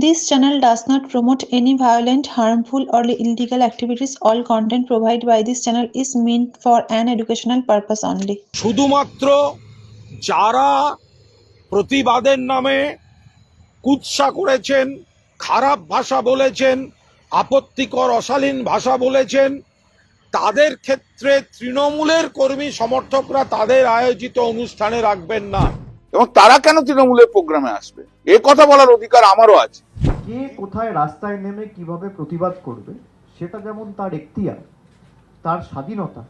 This channel does not promote any violent, harmful, or illegal activities. All content provided by this channel is meant for an educational purpose only. শুধুমাত্র যারা প্রতিবাদের নামে কুৎসা করেছেন, খারাপ ভাষা বলেছেন, আপত্তিকর অশালীন ভাষা বলেছেন, তাদের ক্ষেত্রে তৃণমূলের কর্মী সমর্থকরা তাদের আয়োজিত অনুষ্ঠানে রাখবেন না। এবং তারা কেন তৃণমূলের প্রোগ্রামে আসবে এ কথা বলার অধিকার আমারও আছে। কে কোথায় রাস্তায় নেমে কিভাবে প্রতিবাদ করবে সেটা যেমন তার এখতিয়ার, তার স্বাধীনতা,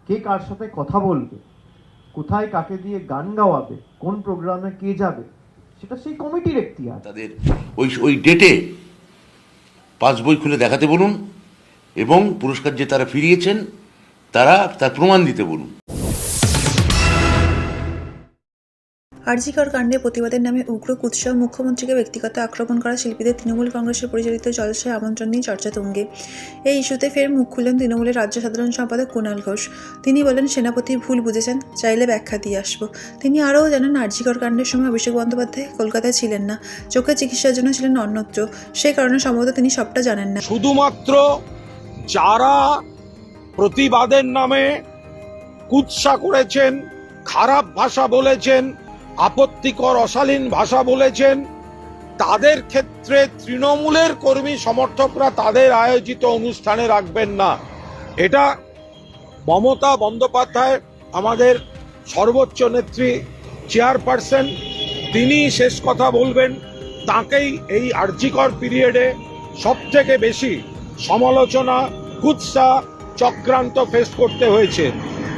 কে কার সাথে কথা বলবে, কোথায় কাকে দিয়ে গান গাওয়াবে, কোন প্রোগ্রামে কে যাবে, সেটা সেই কমিটির এখতিয়ার। তাদের ওই ডেটে পাসবই খুলে দেখাতে বলুন এবং পুরস্কার যে তারা ফিরিয়েছেন তারা তার প্রমাণ দিতে বলুন। আরজিকর কাণ্ডে প্রতিবাদের নামে উগ্র কুৎসা, মুখ্যমন্ত্রীকে ব্যক্তিগত আক্রমণ করা শিল্পীদের তৃণমূল কংগ্রেসের পরিচালিত জলসায় আমন্ত্রণ নিয়ে চর্চা তুঙ্গে। এই ইস্যুতে ফের মুখ খুললেন তৃণমূলের রাজ্য সাধারণ সম্পাদক কুণাল ঘোষ। তিনি বলেন, সেনাপতি ভুল বুঝেছেন, চাইলে ব্যাখ্যা দিয়ে আসবো। তিনি আরও জানান, আরজিকর কাণ্ডের সময় অভিষেক বন্দ্যোপাধ্যায় কলকাতায় ছিলেন না, চোখের চিকিৎসার জন্য ছিলেন অন্যত্র। সেই কারণে সম্ভবত তিনি সবটা জানেন না। শুধুমাত্র যারা প্রতিবাদের নামে কুৎসা করেছেন, খারাপ ভাষা বলেছেন, আপত্তিকর অশালীন ভাষা বলেছেন, তাদের ক্ষেত্রে তৃণমূলের কর্মী সমর্থকরা তাদের আয়োজিত অনুষ্ঠানে রাখবেন না। এটা মমতা বন্দ্যোপাধ্যায়, আমাদের সর্বোচ্চ নেত্রী, চেয়ারপারসন, তিনি শেষ কথা বলবেন। তাকেই এই আরজিকর পিরিয়ডে সবথেকে বেশি সমালোচনা, কুৎসা, চক্রান্ত ফেস করতে হয়েছে।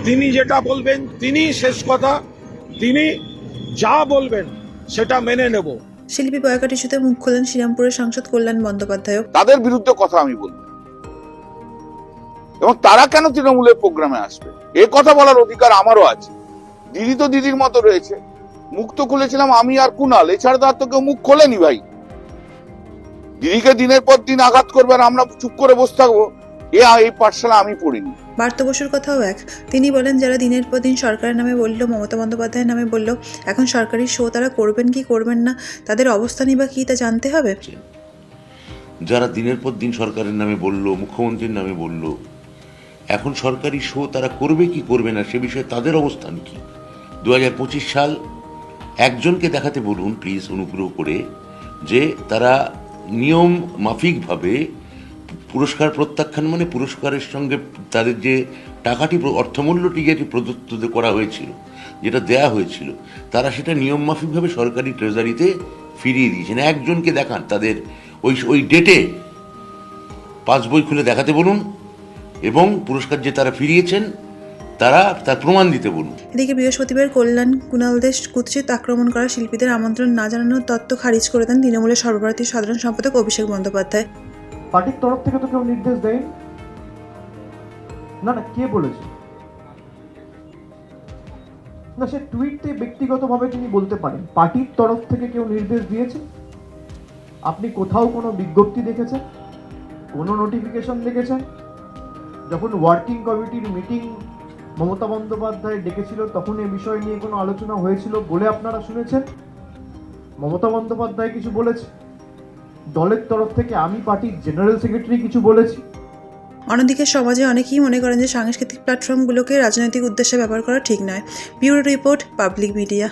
তিনি যেটা বলবেন, তিনি শেষ কথা, তিনি যা বলবেন সেটা মেনে নেব। শিল্পী বয়কট ইস্যুতে মুখ খোলেন শ্রীরামপুরের সাংসদ কল্যাণ বন্দ্যোপাধ্যায়। তাদের বিরুদ্ধে কথা আমি বলবো এবং তারা কেন তৃণমূলের প্রোগ্রামে আসবে এ কথা বলার অধিকার আমারও আছে। দিদি তো দিদির মতো রয়েছে, মুখ তো খুলেছিলাম আমি আর কুণাল, এছাড়া তো আর তো কেউ মুখ খোলেনি ভাই। দিদিকে দিনের পর দিন আঘাত করবে আর আমরা চুপ করে বসে থাকবো, এই পাঠশালা আমি পড়িনি। পার্থ বসুর কথাও এক। তিনি বলেন, যারা দিনের পর দিন সরকারের নামে বললো, মমতা বন্দ্যোপাধ্যায়ের নামে বললো, এখন সরকারি শো তারা করবেন কি করবেন না, তাদের অবস্থানই বা কি তা জানতে হবে। যারা দিনের পর দিন সরকারের নামে বলল, মুখ্যমন্ত্রীর নামে বলল, এখন সরকারি শো তারা করবে কি করবে না সে বিষয়ে তাদের অবস্থান কি। 2025 সাল একজনকে দেখাতে বলুন প্লিজ, অনুগ্রহ করে, যে তারা নিয়ম মাফিকভাবে পুরস্কার প্রত্যাখ্যান, মানে পুরস্কারের সঙ্গে তাদের যে টাকাটি, অর্থমূল্যটি যেটি প্রদত্ত করা হয়েছিল, যেটা দেয়া হয়েছিল, তারা সেটা নিয়ম মাফিকভাবে সরকারি ট্রেজারিতে ফিরিয়ে দিয়েছেন। একজনকে দেখান, তাদের ওই ডেটে পাসবই খুলে দেখাতে বলুন এবং পুরস্কার যে তারা ফিরিয়েছেন তারা তার প্রমাণ দিতে বলুন। এদিকে বৃহস্পতিবার কল্যাণ কুণালদের কুৎসিত আক্রমণ করা শিল্পীদের আমন্ত্রণ না জানানোর তত্ত্ব খারিজ করে দেন তৃণমূলের সর্বভারতীয় সাধারণ সম্পাদক অভিষেক বন্দ্যোপাধ্যায়। পার্টির তরফ থেকে তো কেউ নির্দেশ দেয়নি। না, কে বলেছে? না, সে টুইটে ব্যক্তিগতভাবে তিনি বলতে পারেন, পার্টির তরফ থেকে কেউ নির্দেশ দিয়েছে? আপনি কোথাও কোনো বিজ্ঞপ্তি দেখেছেন, কোনো নোটিফিকেশন দেখেছেন? যখন ওয়ার্কিং কমিটির মিটিং মমতা বন্দ্যোপাধ্যায় ডেকেছিল তখন এই বিষয় নিয়ে কোনো আলোচনা হয়েছিল বলে আপনারা শুনেছেন? মমতা বন্দ্যোপাধ্যায় কিছু বলেছে? দলের তরফ থেকে আমি পার্টির জেনারেল সেক্রেটারি কিছু বলেছি? অন্যদিকে সমাজে অনেকেই মনে করেন যে সাংস্কৃতিক প্ল্যাটফর্মগুলোকে রাজনৈতিক উদ্দেশ্যে ব্যবহার করা ঠিক নয়। Bureau report, public media.